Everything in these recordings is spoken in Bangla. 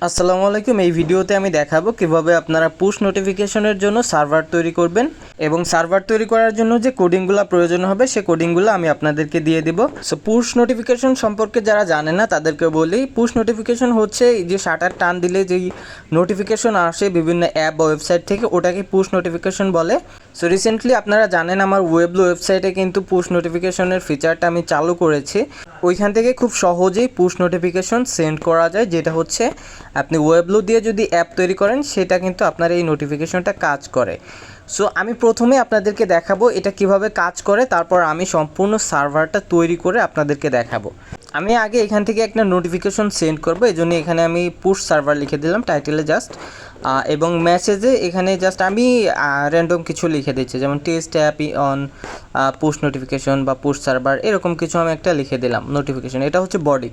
আসসালামু আলাইকুম। এই ভিডিওতে আমি দেখাবো কিভাবে আপনারা পুশ নোটিফিকেশনের জন্য সার্ভার তৈরি করবেন এবং সার্ভার তৈরি করার জন্য যে কোডিংগুলো প্রয়োজন হবে সে কোডিংগুলো আমি আপনাদেরকে দিয়ে দিব। সো পুশ নোটিফিকেশন সম্পর্কে যারা জানে না তাদেরকে বলি, পুশ নোটিফিকেশন হচ্ছে যে শাটার টান দিলে যেই নোটিফিকেশন আসে বিভিন্ন অ্যাপ বা ওয়েবসাইট থেকে, ওটাকে পুশ নোটিফিকেশন বলে। সো রিসেন্টলি আপনারা জানেন আমার ওয়েবলো ওয়েবসাইটে কিন্তু পুশ নোটিফিকেশনের ফিচারটা আমি চালু করেছি। ওইখান থেকে খুব সহজেই পুশ নোটিফিকেশন সেন্ড করা যায়, যেটা হচ্ছে আপনি ওয়েবলো দিয়ে যদি অ্যাপ তৈরি করেন সেটা কিন্তু আপনার এই নোটিফিকেশনটা কাজ করে। সো আমি প্রথমে আপনাদেরকে দেখাবো এটা কিভাবে কাজ করে, তারপর আমি সম্পূর্ণ সার্ভারটা তৈরি করে আপনাদেরকে দেখাবো। আমি আগে এখান থেকে একটা নোটিফিকেশন সেন্ড করবো, এই জন্য এখানে আমি পুশ সার্ভার লিখে দিলাম টাইটেলে জাস্ট, এবং মেসেজে এখানে জাস্ট আমি র্যান্ডম কিছু লিখে দিচ্ছি, যেমন test app on push notification বা পুশ সার্ভার, এরকম কিছু আমি একটা লিখে দিলাম নোটিফিকেশন। এটা হচ্ছে বডি।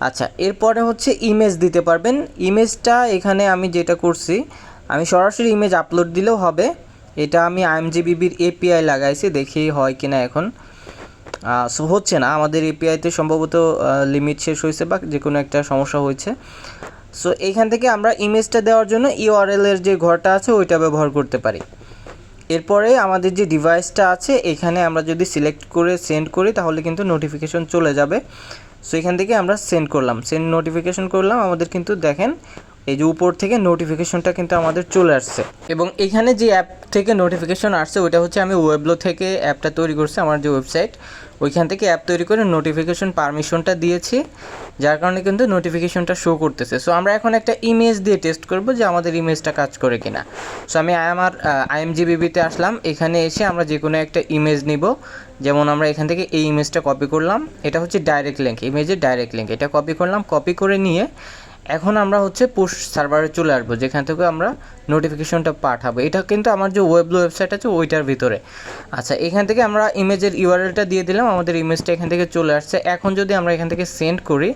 আচ্ছা, এরপরে হচ্ছে ইমেজ দিতে পারবেন। ইমেজটা এখানে আমি যেটা করছি, আমি সরাসরি ইমেজ আপলোড দিলেও হবে। এটা আমি IMGBBর API লাগাইছি, দেখি হয় কিনা এখন। সো হচ্ছে না, আমাদের এপিআইতে সম্ভবত লিমিট শেষ হয়েছে বা যে কোনো একটা সমস্যা হয়েছে। সো এইখান থেকে আমরা ইমেজটা দেওয়ার জন্য URL এর যে ঘরটা আছে ওইটা ব্যবহার করতে পারি। এরপরে আমাদের যে ডিভাইসটা আছে এখানে আমরা যদি সিলেক্ট করে সেন্ড করি তাহলে কিন্তু নোটিফিকেশন চলে যাবে। সো এখান থেকে আমরা সেন্ড করলাম, সেন্ড নোটিফিকেশন করলাম, আমাদের কিন্তু দেখেন এই যে উপর থেকে নোটিফিকেশনটা কিন্তু আমাদের চলে আসছে। এবং এখানে যে অ্যাপ থেকে নোটিফিকেশন আসছে ওইটা হচ্ছে আমি ওয়েবলো থেকে অ্যাপটা তৈরি করছি, আমার যে ওয়েবসাইট ওইখান থেকে অ্যাপ তৈরি করে নোটিফিকেশন পারমিশনটা দিয়েছি, যার কারণে কিন্তু নোটিফিকেশনটা শো করতেছে। সো আমরা এখন একটা ইমেজ দিয়ে টেস্ট করব যে আমাদের ইমেজটা কাজ করে কিনা। সো আমি আমার IMGBBতে আসলাম, এখানে এসে আমরা যে কোনো একটা ইমেজ নিব। যেমন আমরা এখান থেকে এই ইমেজটা কপি করলাম, এটা হচ্ছে ডাইরেক্ট লিঙ্ক, ইমেজের ডাইরেক্ট লিঙ্ক, এটা কপি করলাম। কপি করে নিয়ে এখন আমরা হচ্ছে পুশ সার্ভারে চলে আসবো, যেখান থেকে আমরা নোটিফিকেশনটা পাঠাবো। এটা কিন্তু আমার যে ওয়েবলো ওয়েবসাইট আছে ওইটার ভিতরে। আচ্ছা, এখান থেকে আমরা ইমেজের URLটা দিয়ে দিলাম, আমাদের ইমেজটা এখান থেকে চলে আসছে। এখন যদি আমরা এখান থেকে সেন্ড করি,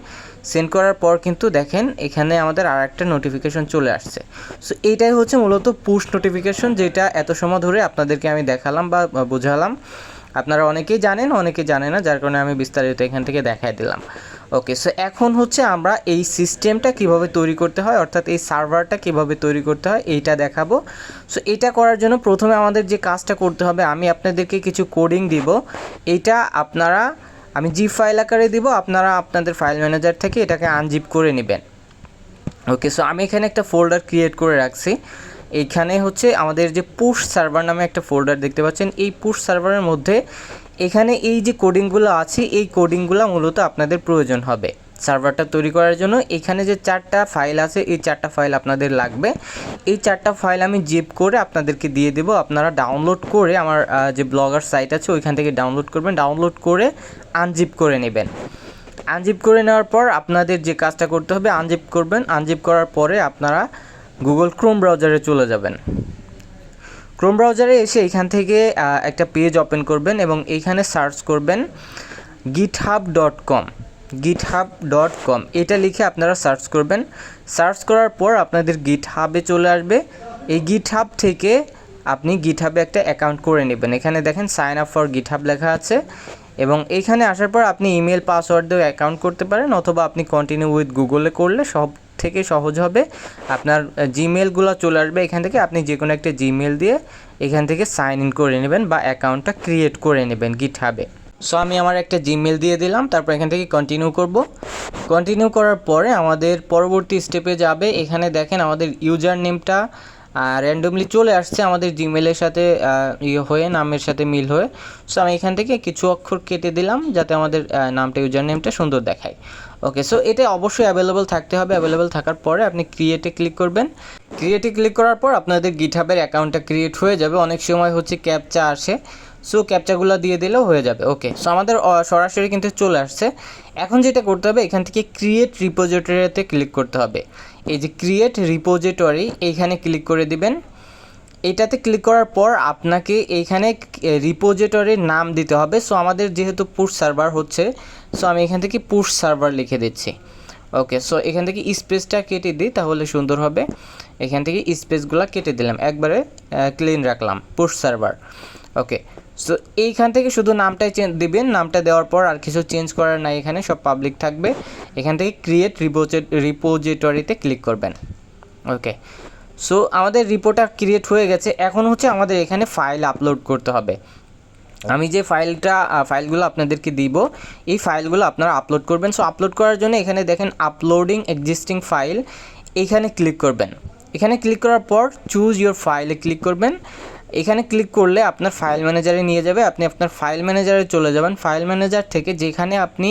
সেন্ড করার পর কিন্তু দেখেন এখানে আমাদের আর একটা নোটিফিকেশন চলে আসছে। সো এইটাই হচ্ছে মূলত পুশ নোটিফিকেশন, যেটা এত সময় ধরে আপনাদেরকে আমি দেখালাম বা বোঝালাম। আপনারা অনেকেই জানেন, অনেকেই জানে না, যার কারণে আমি বিস্তারিত এখান থেকে দেখাই দিলাম। ওকে, সো এখন হচ্ছে আমরা এই সিস্টেমটা কিভাবে তৈরি করতে হয়, অর্থাৎ এই সার্ভারটা কিভাবে তৈরি করতে হয় এইটা দেখাবো। সো এটা করার জন্য প্রথমে আমাদের যে কাজটা করতে হবে, আমি আপনাদেরকে কিছু কোডিং দিব। এইটা আপনারা আমি জিপ ফাইল আকারে দিব, আপনারা আপনাদের ফাইল ম্যানেজার থেকে এটাকে আনজিপ করে নেবেন। ওকে, সো আমি এখানে একটা ফোল্ডার ক্রিয়েট করে রাখছি। এইখানে হচ্ছে আমাদের যে পুশ সার্ভার নামে একটা ফোল্ডার দেখতে পাচ্ছেন, এই পুশ সার্ভারের মধ্যে এখানে এই যে কোডিংগুলো আছে এই কোডিংগুলো মূলত আপনাদের প্রয়োজন হবে সার্ভারটা তৈরি করার জন্য। এখানে যে 4টা ফাইল আছে এই 4টা ফাইল আপনাদের লাগবে। এই 4টা ফাইল আমি জিপ করে আপনাদেরকে দিয়ে দেব, আপনারা ডাউনলোড করে আমার যে ব্লগার সাইট আছে ওইখান থেকে ডাউনলোড করবেন, ডাউনলোড করে আনজিপ করে নেবেন। আনজিপ করে নেওয়ার পর আপনাদের যে কাজটা করতে হবে, আনজিপ করবেন। আনজিপ করার পরে আপনারা গুগল ক্রোম ব্রাউজারে চলে যাবেন। ক্রোম ব্রাউজারে এসে এখান থেকে একটা পেজ ওপেন করবেন এবং এইখানে সার্চ করবেন github.com, github.com এটা লিখে আপনারা সার্চ করবেন। সার্চ করার পর আপনাদের গিটহাবে চলে আসবে। এই গিটহাব থেকে আপনি গিটহাবে একটা অ্যাকাউন্ট করে নেবেন। এখানে দেখেন সাইন আপ ফর গিটহাব লেখা আছে, এবং এইখানে আসার পর আপনি ইমেল পাসওয়ার্ড দিয়ে অ্যাকাউন্ট করতে পারেন, অথবা আপনি কন্টিনিউ উইথ গুগলে করলে সব থেকে সহজ হবে। আপনার জিমেলগুলো চলে আসবে এখান থেকে, আপনি যে কোনো একটা জিমেল দিয়ে এখান থেকে সাইন ইন করে নেবেন বা অ্যাকাউন্টটা ক্রিয়েট করে নেবেন গিটহাবে। সো আমি আমার একটা জিমেল দিয়ে দিলাম, তারপর এখান থেকে কন্টিনিউ করব। কন্টিনিউ করার পরে আমাদের পরবর্তী স্টেপে যাবে। এখানে দেখেন আমাদের ইউজার নেমটা র্যান্ডমলি চলে আসছে আমাদের জিমেলের সাথে হয়ে, নামের সাথে মিল হয়ে। সো আমি এখান থেকে কিছু অক্ষর কেটে দিলাম যাতে আমাদের নামটা, ইউজার নেমটা সুন্দর দেখায়। ওকে, সো এটা অবশ্যই অ্যাভেলেবল থাকতে হবে। অ্যাভেলেবল থাকার পরে আপনি ক্রিয়েটে ক্লিক করবেন। ক্রিয়েটে ক্লিক করার পর আপনাদের গিটহাবের অ্যাকাউন্টটা ক্রিয়েট হয়ে যাবে। অনেক সময় হচ্ছে ক্যাপচা আসে, সো ক্যাপচাগুলো দিয়ে দিলেও হয়ে যাবে। ওকে, সো আমাদের সরাসরি কিন্তু চলে আসছে। এখন যেটা করতে হবে, এখান থেকে ক্রিয়েট রিপোজিটরিতে ক্লিক করতে হবে। এই যে ক্রিয়েট রিপোজিটরি এইখানে ক্লিক করে দিবেন। এইটাতে ক্লিক করার পর আপনাকে এইখানে রিপোজিটরির নাম দিতে হবে। সো আমাদের যেহেতু পুশ সার্ভার হচ্ছে, সো আমি এখান থেকে পুশ সার্ভার লিখে দিচ্ছি। ওকে, সো এখান থেকে স্পেসটা কেটে দিই তাহলে সুন্দর হবে। এখান থেকে স্পেসগুলো কেটে দিলাম, একবারে ক্লিন রাখলাম পুশ সার্ভার। ওকে, সো এইখান থেকে শুধু নামটাই দিবেন, নামটা দেওয়ার পর আর কিছু চেঞ্জ করার নাই, এখানে সব পাবলিক থাকবে। এখান থেকে ক্রিয়েট রিপোজিটরিতে ক্লিক করবেন। ওকে, সো আমাদের রিপোটা ক্রিয়েট হয়ে গেছে। এখন হচ্ছে আমাদের এখানে ফাইল আপলোড করতে হবে। আমি যে ফাইলগুলো আপনাদেরকে দিব, এই ফাইলগুলো আপনারা আপলোড করবেন। সো আপলোড করার জন্য এখানে দেখেন আপলোডিং এক্সিস্টিং ফাইল, এখানে ক্লিক করবেন। এখানে ক্লিক করার পর চুজ ইউর ফাইলে ক্লিক করবেন। এখানে ক্লিক করলে আপনার ফাইল ম্যানেজারে নিয়ে যাবে, আপনি আপনার ফাইল ম্যানেজারে চলে যাবেন। ফাইল ম্যানেজার থেকে যেখানে আপনি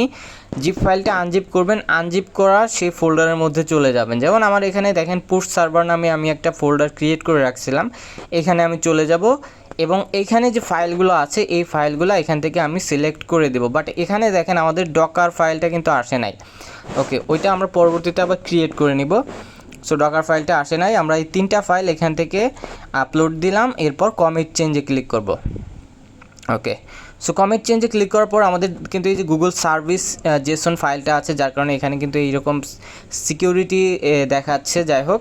জিপ ফাইলটা আনজিপ করবেন, আনজিপ করা সেই ফোল্ডারের মধ্যে চলে যাবেন। যেমন আমার এখানে দেখেন পুশ সার্ভার নামে আমি একটা ফোল্ডার ক্রিয়েট করে রাখছিলাম, এখানে আমি চলে যাব এবং এইখানে যে ফাইলগুলো আছে এই ফাইলগুলো এখান থেকে আমি সিলেক্ট করে দেব। বাট এখানে দেখেন আমাদের ডকার ফাইলটা কিন্তু আসে নাই। ওকে, ওইটা আমরা পরবর্তীতে আবার ক্রিয়েট করে নিব। সো ডকার ফাইলটা আসে নাই, আমরা এই 3টা ফাইল এখান থেকে আপলোড দিলাম, এরপর কমিট চেঞ্জে ক্লিক করব। ওকে, সো কমিট চেঞ্জে ক্লিক করার পর আমাদের কিন্তু এই যে গুগল সার্ভিস জেসন ফাইলটা আছে, যার কারণে এখানে কিন্তু এইরকম সিকিউরিটি দেখাচ্ছে। যাই হোক,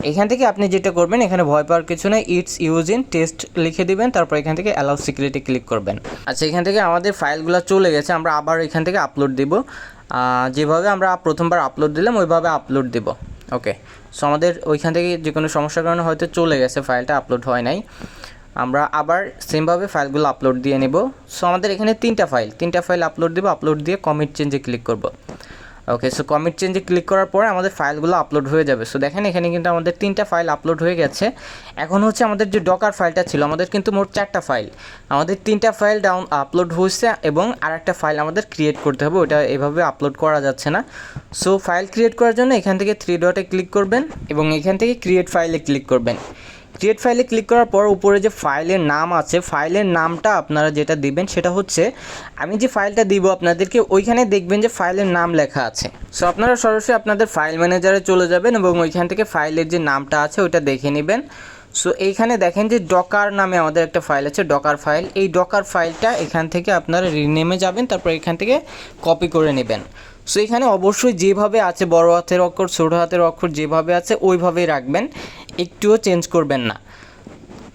এখান থেকে আপনি যেটা করবেন, এখানে ভয় পাওয়ার কিছু নেই, ইটস ইউজ ইন টেস্ট লিখে দিবেন, তারপর এখান থেকে অ্যালাউ সিকিউরিটি ক্লিক করবেন। আচ্ছা, এখান থেকে আমাদের ফাইলগুলো চলে গেছে, আমরা আবার এখান থেকে আপলোড দিব। যেভাবে আমরা প্রথমবার আপলোড দিলাম ওইভাবে আপলোড দিব। ওকে, সো আমাদের ওইখান থেকে যে কোনো সমস্যার কারণে হয়তো চলে গেছে, ফাইলটা আপলোড হয় নাই। আমরা আবার সেমভাবে ফাইলগুলো আপলোড দিয়ে নেব। সো আমাদের এখানে 3টা ফাইল আপলোড দেবো, আপলোড দিয়ে কমিট চেঞ্জে ক্লিক করব। ওকে, সো কমিট চেঞ্জে ক্লিক করার পরে আমাদের ফাইলগুলো আপলোড হয়ে যাবে। সো দেখেন এখানে কিন্তু আমাদের 3টা ফাইল আপলোড হয়ে গেছে। এখন হচ্ছে আমাদের যে ডকার ফাইলটা ছিল, আমাদের কিন্তু মোট 4টা ফাইল, আমাদের 3টা ফাইল আপলোড হয়েছে এবং আরেকটা ফাইল আমাদের ক্রিয়েট করতে হবে, ওটা এভাবে আপলোড করা যাচ্ছে না। সো ফাইল ক্রিয়েট করার জন্য এখান থেকে 3 ডটে ক্লিক করবেন এবং এখান থেকে ক্রিয়েট ফাইলে ক্লিক করবেন। ক্রিয়েট ফাইলে ক্লিক করার পর উপরে যে ফাইলের নাম আছে, ফাইলের নামটা আপনারা যেটা দিবেন সেটা হচ্ছে, আমি যে ফাইলটা দিব আপনাদেরকে ওইখানে দেখবেন যে ফাইলের নাম লেখা আছে। সো আপনারা সরাসরি আপনাদের ফাইল ম্যানেজারে চলে যাবেন এবং ওইখান থেকে ফাইলের যে নামটা আছে ওইটা দেখে নেবেন। সো এইখানে দেখেন যে ডকার নামে আমাদের একটা ফাইল আছে, ডকার ফাইল। এই ডকার ফাইলটা এখান থেকে আপনারা রিনেমে যাবেন, তারপর এখান থেকে কপি করে নেবেন। সো এখানে অবশ্যই যেভাবে আছে, বড় হাতের অক্ষর ছোটো হাতের অক্ষর যেভাবে আছে ওইভাবেই রাখবেন, একটুও চেঞ্জ করবেন না,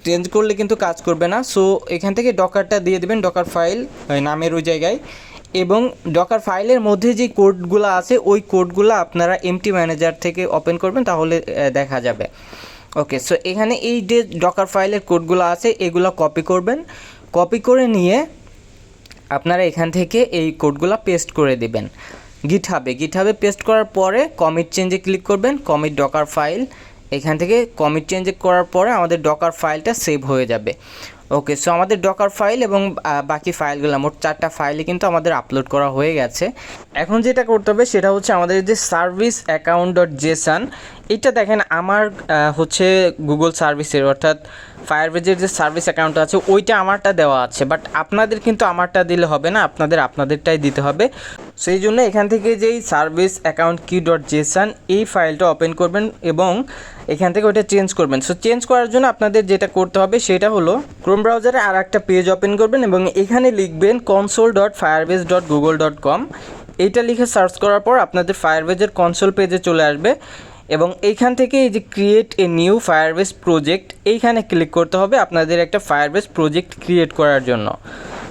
চেঞ্জ করলে কিন্তু কাজ করবে না। সো এখান থেকে ডকারটা দিয়ে দেবেন, ডকার ফাইল নামের ওই জায়গায়, এবং ডকার ফাইলের মধ্যে যে কোডগুলো আছে ওই কোডগুলো আপনারা এমটি ম্যানেজার থেকে ওপেন করবেন, তাহলে দেখা যাবে। ওকে, সো এখানে এই যে ডকার ফাইলের কোডগুলো আছে এগুলো কপি করবেন, কপি করে নিয়ে আপনারা এখান থেকে এই কোডগুলো পেস্ট করে দেবেন গিটহাবে পেস্ট করার পরে কমিট চেঞ্জে ক্লিক করবেন, কমিট ডকার ফাইল। এখান থেকে কমিট চেঞ্জ করার পরে আমাদের ডকার ফাইলটা সেভ হয়ে যাবে। ওকে, সো আমাদের ডকার ফাইল এবং বাকি ফাইলগুলো মোট 4টা ফাইলে কিন্তু আমাদের আপলোড করা হয়ে গেছে। এখন যেটা করতে হবে সেটা হচ্ছে আমাদের যে সার্ভিস অ্যাকাউন্ট ডট জেসন, এটা দেখেন আমার হচ্ছে গুগল সার্ভিসের অর্থাৎ ফায়ারবেজের যে সার্ভিস অ্যাকাউন্ট আছে ওইটা আমারটা দেওয়া আছে, বাট আপনাদের কিন্তু আমারটা দিলে হবে না, আপনাদেরটাই দিতে হবে। সেই জন্য এখান থেকে যেই সার্ভিস অ্যাকাউন্ট কি ডট জেসন এই ফাইলটা ওপেন করবেন এবং এখান থেকে ওইটা চেঞ্জ করবেন। সো চেঞ্জ করার জন্য আপনাদের যেটা করতে হবে সেটা হলো ক্রোম ব্রাউজারে আর একটা পেজ ওপেন করবেন এবং এখানে লিখবেন console.firebase.google.com। এইটা লিখে সার্চ করার পর আপনাদের ফায়ারবেজের কনসোল পেজে চলে আসবে এবং এইখান থেকে এই যে create a new Firebase project এইখানে ক্লিক করতে হবে আপনাদের একটা ফায়ারবেস প্রজেক্ট ক্রিয়েট করার জন্য।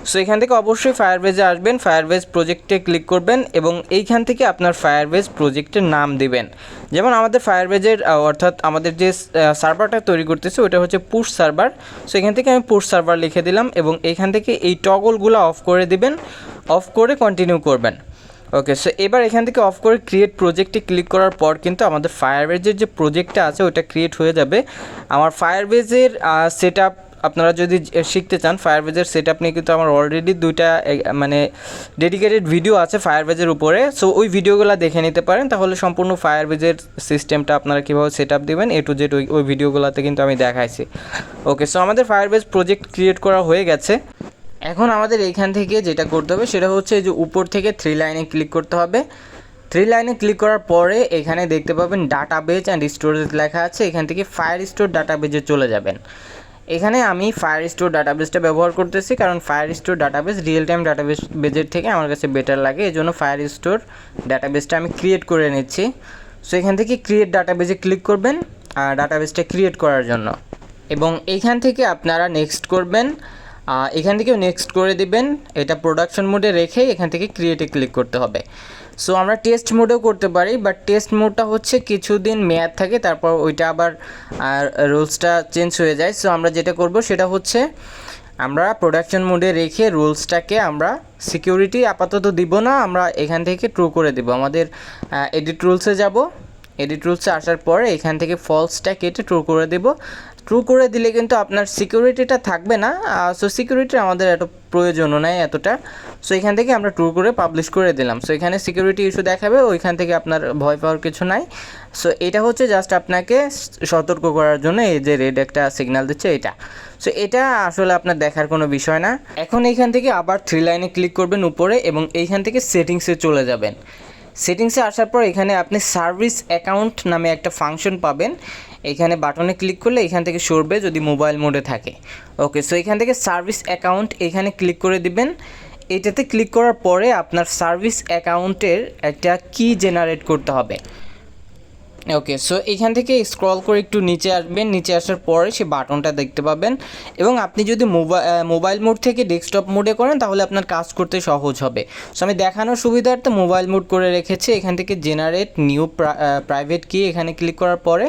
সো এখান থেকে অবশ্যই ফায়ারবেজে আসবেন, ফায়ারবেস প্রজেক্টে ক্লিক করবেন এবং এইখান থেকে আপনার ফায়ারবেস প্রজেক্টের নাম দিবেন। যেমন আমাদের ফায়ারবেজের অর্থাৎ আমাদের যে সার্ভারটা তৈরি করতেছে ওটা হচ্ছে পুশ সার্ভার। সো এখান থেকে আমি পুশ সার্ভার লিখে দিলাম এবং এইখান থেকে এই টগলগুলো অফ করে দিবেন, অফ করে কন্টিনিউ করবেন। ওকে, সো এবার এখান থেকে অফ করে ক্রিয়েট প্রজেক্টে ক্লিক করার পর কিন্তু আমাদের ফায়ারবেজের যে প্রজেক্টটা আছে ওটা ক্রিয়েট হয়ে যাবে। আমার ফায়ারবেজের সেট আপ আপনারা যদি শিখতে চান, ফায়ারবেজের সেট আপ নিয়ে কিন্তু আমার অলরেডি 2টা মানে ডেডিকেটেড ভিডিও আছে ফায়ারবেজের উপরে। সো ওই ভিডিওগুলো দেখে নিতে পারেন, তাহলে সম্পূর্ণ ফায়ারবেজের সিস্টেমটা আপনারা কীভাবে সেট আপ দেবেন A to Z ওই ভিডিওগুলোতে কিন্তু আমি দেখাইছি। ওকে, সো আমাদের ফায়ারবেজ প্রজেক্ট ক্রিয়েট করা হয়ে গেছে। এখন আমাদের এইখান থেকে যেটা করতে হবে সেটা হচ্ছে যে উপর থেকে 3 লাইনে ক্লিক করতে হবে। 3 লাইনে ক্লিক করার পরে এখানে দেখতে পাবেন ডাটাবেজ অ্যান্ড স্টোরেজ লেখা আছে, এখান থেকে ফায়ারস্টোর ডাটাবেজে চলে যাবেন। এখানে আমি ফায়ারস্টোর ডাটাবেসটা ব্যবহার করতেছি কারণ ফায়ারস্টোর ডাটাবেস রিয়েল টাইম ডাটাবেজের থেকে আমার কাছে বেটার লাগে, এই জন্য ফায়ারস্টোর ডাটাবেসটা আমি ক্রিয়েট করে নিচ্ছি। সো এখান থেকে ক্রিয়েট ডাটাবেজে ক্লিক করবেন ডাটাবেসটা ক্রিয়েট করার জন্য এবং এইখান থেকে আপনারা নেক্সট করবেন। এখান থেকে নেক্সট করে দিবেন। এটা প্রোডাকশন মোডে রেখে এখান থেকে ক্রিয়েটে ক্লিক করতে হবে। সো আমরা টেস্ট মোডেও করতে পারি, বাট টেস্ট মোডটা হচ্ছে কিছুদিন মেয়াদ থাকে, তারপর ওইটা আবার রুলসটা চেঞ্জ হয়ে যায়। সো আমরা যেটা করব সেটা হচ্ছে আমরা প্রোডাকশন মোডে রেখে রুলসটাকে আমরা সিকিউরিটি আপাতত দিব না, আমরা এখান থেকে ট্রু করে দেব। আমাদের এডিট রুলসে যাব, এডিট রুলসে আসার পরে এখান থেকে ফলসটা কেটে ট্রু করে দেব। ট্রু করে দিলে কিন্তু আপনার সিকিউরিটিটা থাকবে না। সো সিকিউরিটির আমাদের এত প্রয়োজনও নাই এতটা। সো এখান থেকে আমরা ট্রু করে পাবলিশ করে দিলাম। সো এখানে সিকিউরিটি ইস্যু দেখাবে, ওইখান থেকে আপনার ভয় পাওয়ার কিছু নাই। সো এটা হচ্ছে জাস্ট আপনাকে সতর্ক করার জন্য এই যে রেড একটা সিগন্যাল দিচ্ছে এটা। সো এটা আসলে আপনার দেখার কোনো বিষয় না। এখন এইখান থেকে আবার 3 লাইনে ক্লিক করবেন উপরে এবং এইখান থেকে সেটিংসে চলে যাবেন। সেটিংসে আসার পর এখানে আপনি সার্ভিস অ্যাকাউন্ট নামে একটা ফাংশন পাবেন। এখানে বাটনে ক্লিক করলে এখান থেকে সরবে যদি মোবাইল মোডে থাকে। ওকে, সো এখান থেকে সার্ভিস অ্যাকাউন্ট এখানে ক্লিক করে দিবেন। এটাতে ক্লিক করার পরে আপনার সার্ভিস অ্যাকাউন্টের একটা কি জেনারেট করতে হবে। ওকে, সো এখান থেকে স্ক্রল করে একটু নিচে আসবেন। নিচে আসার পরে সে বাটনটা দেখতে পাবেন এবং আপনি যদি মোবাইল মোড থেকে ডেস্কটপ মোডে করেন তাহলে আপনার কাজ করতে সহজ হবে। সো আমি দেখানোর সুবিধার্থে মোবাইল মোড করে রেখেছি। এখান থেকে জেনারেট নিউ প্রাইভেট কি এখানে ক্লিক করার পরে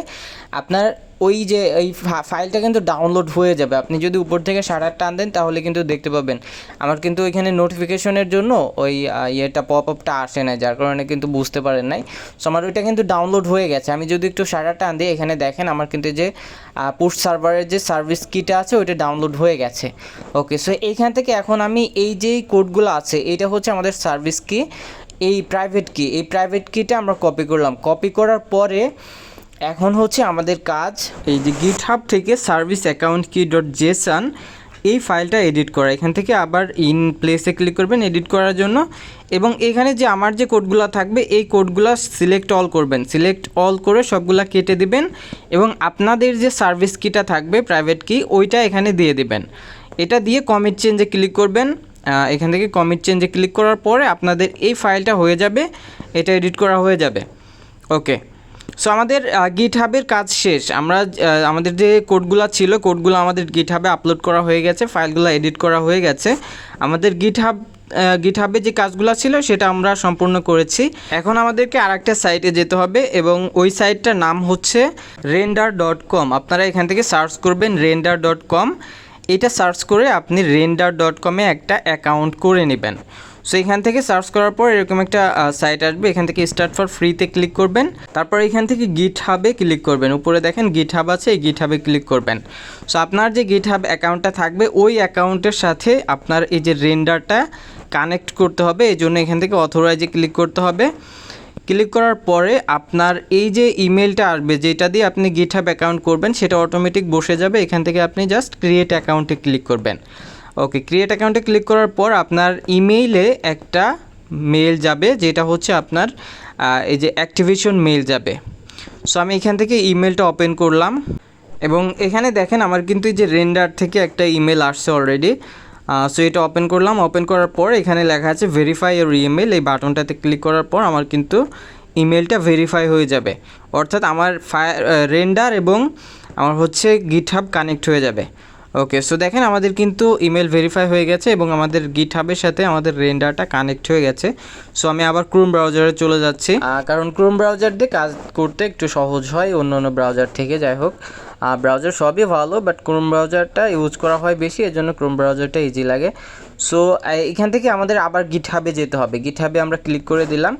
আপনার ওই যে এই ফাইলটা কিন্তু ডাউনলোড হয়ে যাবে। আপনি যদি উপর থেকে শাটার টান দেন তাহলে কিন্তু দেখতে পাবেন আমার কিন্তু ওইখানে নোটিফিকেশনের জন্য ওই ইয়েটা পপ আপটা আসে না, যার কারণে কিন্তু বুঝতে পারেন নাই। সো আমার ওইটা কিন্তু ডাউনলোড হয়ে গেছে। আমি যদি একটু শাটার টান দিই এখানে দেখেন আমার কিন্তু যে পুশ সার্ভারের যে সার্ভিস কিটা আছে ওইটা ডাউনলোড হয়ে গেছে। ওকে, সো এইখান থেকে এখন আমি এই যে কোডগুলো আছে এটা হচ্ছে আমাদের সার্ভিস কি, এই প্রাইভেট কি, এই প্রাইভেট কিটা আমরা কপি করলাম। কপি করার পরে এখন হচ্ছে আমাদের কাজ এই যে গিটহাব থেকে সার্ভিস অ্যাকাউন্ট কি ডট জেসন এই ফাইলটা এডিট করা। এখান থেকে আবার ইন প্লেসে ক্লিক করবেন এডিট করার জন্য এবং এখানে যে আমার যে কোডগুলো থাকবে এই কোডগুলো সিলেক্ট অল করবেন। সিলেক্ট অল করে সবগুলা কেটে দিবেন এবং আপনাদের যে সার্ভিস কিটা থাকবে প্রাইভেট কি ওইটা এখানে দিয়ে দিবেন। এটা দিয়ে কমিট চেঞ্জে ক্লিক করবেন। এখান থেকে কমিট চেঞ্জে ক্লিক করার পরে আপনাদের এই ফাইলটা হয়ে যাবে, এটা এডিট করা হয়ে যাবে। ওকে, সো আমাদের গিটহাবের কাজ শেষ। আমরা আমাদের যে কোডগুলো ছিল কোডগুলো আমাদের গিটহাবে আপলোড করা হয়ে গেছে, ফাইলগুলো এডিট করা হয়ে গেছে। আমাদের গিটহাবে যে কাজগুলো ছিল সেটা আমরা সম্পূর্ণ করেছি। এখন আমাদেরকে আরেকটা সাইটে যেতে হবে এবং ওই সাইটটার নাম হচ্ছে render.com। আপনারা এখান থেকে সার্চ করবেন render.com। এটা সার্চ করে আপনি render.com-এ একটা অ্যাকাউন্ট করে নেবেন। সো এখান থেকে সার্চ করার পর এরকম একটা সাইট আসবে। এখান থেকে স্টার্ট ফর ফ্রিতে ক্লিক করবেন, তারপর এখান থেকে গিটহাবে ক্লিক করবেন। উপরে দেখেন গিটহাব আছে, এই গিটহাবে ক্লিক করবেন। সো আপনার যে গিটহাব অ্যাকাউন্টটা থাকবে ওই অ্যাকাউন্টের সাথে আপনার এই যে রেন্ডারটা কানেক্ট করতে হবে, এই জন্য এখান থেকে অথরাইজে ক্লিক করতে হবে। ক্লিক করার পরে আপনার এই যে ইমেলটা আসবে যেটা দিয়ে আপনি গিটহাব অ্যাকাউন্ট করবেন সেটা অটোমেটিক বসে যাবে। এখান থেকে আপনি জাস্ট ক্রিয়েট অ্যাকাউন্টে ক্লিক করবেন। ওকে, ক্রিয়েট অ্যাকাউন্টে ক্লিক করার পর আপনার ইমেইলে একটা মেল যাবে যেটা হচ্ছে আপনার এই যে অ্যাক্টিভেশন মেল যাবে। সো আমি এখান থেকে ইমেলটা ওপেন করলাম এবং এখানে দেখেন আমার কিন্তু এই যে রেন্ডার থেকে একটা ইমেল আসছে অলরেডি। সো এটা ওপেন করলাম। ওপেন করার পর এখানে লেখা আছে ভেরিফাই ইওর ইমেল। এই বাটনটাতে ক্লিক করার পর আমার কিন্তু ইমেলটা ভেরিফাই হয়ে যাবে, অর্থাৎ আমার রেন্ডার এবং আমার হচ্ছে গিটহাব কানেক্ট হয়ে যাবে। ওকে, সো দেখেন আমাদের কিন্তু ইমেল ভেরিফাই হয়ে গেছে এবং আমাদের গিটহাবের সাথে আমাদের রেন্ডারটা কানেক্ট হয়ে গেছে। সো আমি আবার ক্রোম ব্রাউজারে চলে যাচ্ছি, কারণ ক্রোম ব্রাউজার দিয়ে কাজ করতে একটু সহজ হয় অন্য অন্য ব্রাউজার থেকে। যাই হোক, ব্রাউজার সবই ভালো, বাট ক্রোম ব্রাউজারটা ইউজ করা হয় বেশি, এর জন্য ক্রোম ব্রাউজারটা ইজি লাগে। সো এখান থেকে আমাদের আবার গিটহাবে যেতে হবে। গিটহাবে আমরা ক্লিক করে দিলাম।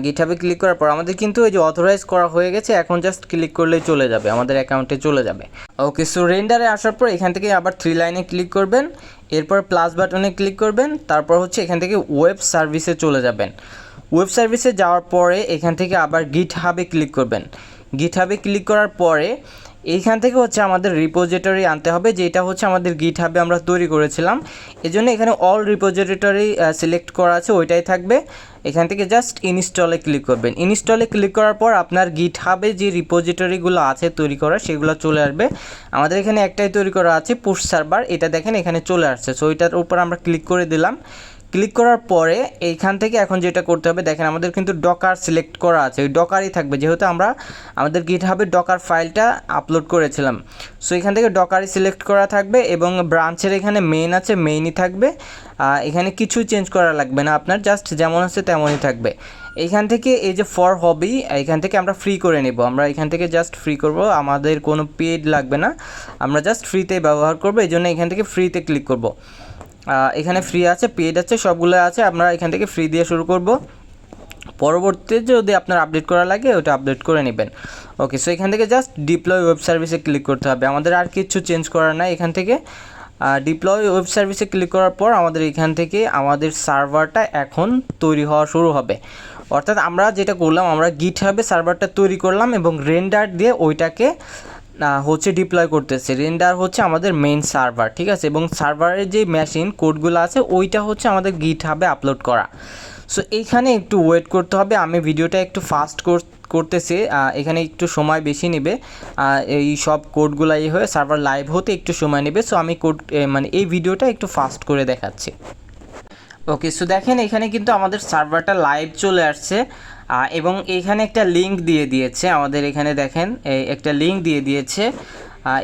গিটহাবে ক্লিক করার পর আমাদের কিন্তু এই যে অথরাইজ করা হয়ে গেছে, এখন জাস্ট ক্লিক করলেই চলে যাবে, আমাদের অ্যাকাউন্টে চলে যাবে। ওকে, সো রেন্ডারে আসার পর এখান থেকে আবার 3 লাইনে ক্লিক করবেন, এরপর প্লাস বাটনে ক্লিক করবেন, তারপর হচ্ছে এখান থেকে ওয়েব সার্ভিসে চলে যাবেন। ওয়েব সার্ভিসে যাওয়ার পরে এখান থেকে আবার গিটহাবে ক্লিক করবেন। গিটহাবে ক্লিক করার পরে এইখান থেকে হচ্ছে আমাদের রিপোজিটরি আনতে হবে, যেটা হচ্ছে আমাদের গিটহাবে আমরা তৈরি করেছিলাম। এজন্য এখানে অল রিপোজিটরি সিলেক্ট করা আছে, ওইটাই থাকবে। এখান থেকে জাস্ট ইনস্টলে ক্লিক করবেন। ইনস্টলে ক্লিক করার পর আপনার গিটহাবে যে রিপোজিটরিগুলো আছে তৈরি করা সেগুলো চলে আসবে। আমাদের এখানে একটাই তৈরি করা আছে পুশ সার্ভার, এটা দেখেন এখানে চলে আসছে। সো ওইটার উপর আমরা ক্লিক করে দিলাম। ক্লিক করার পরে এইখান থেকে এখন যেটা করতে হবে, দেখেন আমাদের কিন্তু ডকার সিলেক্ট করা আছে, ওই ডকারই থাকবে যেহেতু আমরা আমাদের গিটহাবে ডকার ফাইলটা আপলোড করেছিলাম। সো এখান থেকে ডকারই সিলেক্ট করা থাকবে এবং ব্রাঞ্চের এখানে মেইন আছে, মেইনই থাকবে। এখানে কিছু চেঞ্জ করা লাগবে না আপনার, জাস্ট যেমন আছে তেমনই থাকবে। এইখান থেকে এই যে ফর হবি, এখান থেকে আমরা ফ্রি করে নেব, আমরা এখান থেকে জাস্ট ফ্রি করব, আমাদের কোনো পেড লাগবে না, আমরা জাস্ট ফ্রিতে ব্যবহার করব। এই জন্য এখান থেকে ফ্রিতে ক্লিক করব। এখানে ফ্রি আছে, পেড আছে, সবগুলো আছে, আমরা এখান থেকে ফ্রি দিয়ে শুরু করব। পরবর্তীতে যদি আপনার আপডেট করা লাগে ওটা আপডেট করে নেবেন। ওকে, সো এখান থেকে জাস্ট ডিপ্লয় ওয়েব সার্ভিসে ক্লিক করতে হবে, আমাদের আর কিছু চেঞ্জ করার নাই। এখান থেকে ডিপ্লয় ওয়েব সার্ভিসে ক্লিক করার পর আমাদের এখান থেকে আমাদের সার্ভারটা এখন তৈরি হওয়া শুরু হবে। অর্থাৎ আমরা যেটা করলাম, আমরা গিটহাবে সার্ভারটা তৈরি করলাম এবং রেন্ডার দিয়ে ওইটাকে হচ্ছে ডিপ্লয় করতেছে। রেন্ডার হচ্ছে আমাদের মেইন সার্ভার, ঠিক আছে, এবং সার্ভারের যে মেশিন কোডগুলো আছে ওইটা হচ্ছে আমাদের গিটহাবে আপলোড করা। সো এইখানে একটু ওয়েট করতে হবে, আমি ভিডিওটা একটু ফাস্ট করতেছি, এখানে একটু সময় বেশি নেবে, এই সব কোডগুলো হয়ে সার্ভার লাইভ হতে একটু সময় নেবে। সো আমি মানে এই ভিডিওটা একটু ফাস্ট করে দেখাচ্ছি। ওকে, সো দেখেন এখানে কিন্তু আমাদের সার্ভারটা লাইভ চলে আসছে এবং এইখানে একটা লিঙ্ক দিয়ে দিয়েছে আমাদের, এখানে দেখেন একটা লিঙ্ক দিয়ে দিয়েছে।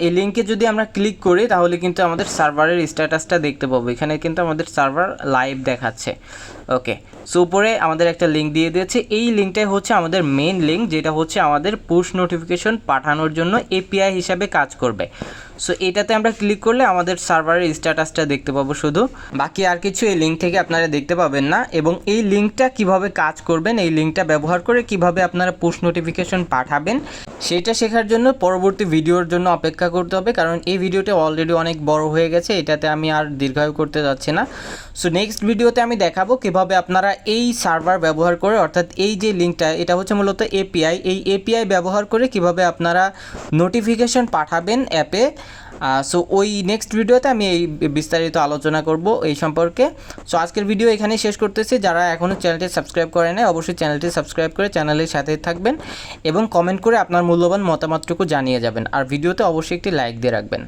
এই লিঙ্কে যদি আমরা ক্লিক করি তাহলে কিন্তু আমাদের সার্ভারের স্ট্যাটাসটা দেখতে পাবো, এখানে কিন্তু আমাদের সার্ভার লাইভ দেখাচ্ছে। ওকে, সো উপরে আমাদের একটা লিঙ্ক দিয়ে দিয়েছে, এই লিঙ্কটাই হচ্ছে আমাদের মেইন লিঙ্ক, যেটা হচ্ছে আমাদের পুশ নোটিফিকেশন পাঠানোর জন্য এপিআই হিসাবে কাজ করবে। সো এটাতে আমরা ক্লিক করলে আমাদের সার্ভারের স্ট্যাটাসটা দেখতে পাবো শুধু, বাকি আর কিছু এই লিঙ্ক থেকে আপনারা দেখতে পাবেন না। এবং এই লিঙ্কটা কিভাবে কাজ করবেন, এই লিঙ্কটা ব্যবহার করে কিভাবে আপনারা পুশ নোটিফিকেশন পাঠাবেন সেটা শেখার জন্য পরবর্তী ভিডিওর জন্য অপেক্ষা করতে হবে, কারণ এই ভিডিওটা অলরেডি অনেক বড় হয়ে গেছে, এটাতে আমি আর দীর্ঘায়ু করতে যাচ্ছি না। সো নেক্সট ভিডিওতে আমি দেখাবো কিভাবে আপনারা এই সার্ভার ব্যবহার করে, অর্থাৎ এই যে লিঙ্কটা, এটা হচ্ছে মূলত এপিআই, এই এপিআই ব্যবহার করে কিভাবে আপনারা নোটিফিকেশন পাঠাবেন অ্যাপে। সো ওই নেক্সট ভিডিওতে আমি এই বিস্তারিত আলোচনা করব এই সম্পর্কে। সো আজকের ভিডিও এখানেই শেষ করতেছি, যারা এখনও চ্যানেলটি সাবস্ক্রাইব করে নাই অবশ্যই চ্যানেলটি সাবস্ক্রাইব করে চ্যানেলের সাথে থাকবেন এবং কমেন্ট করে আপনার মূল্যবান মতামতটুকু জানিয়ে যাবেন, আর ভিডিওতে অবশ্যই একটি লাইক দিয়ে রাখবেন।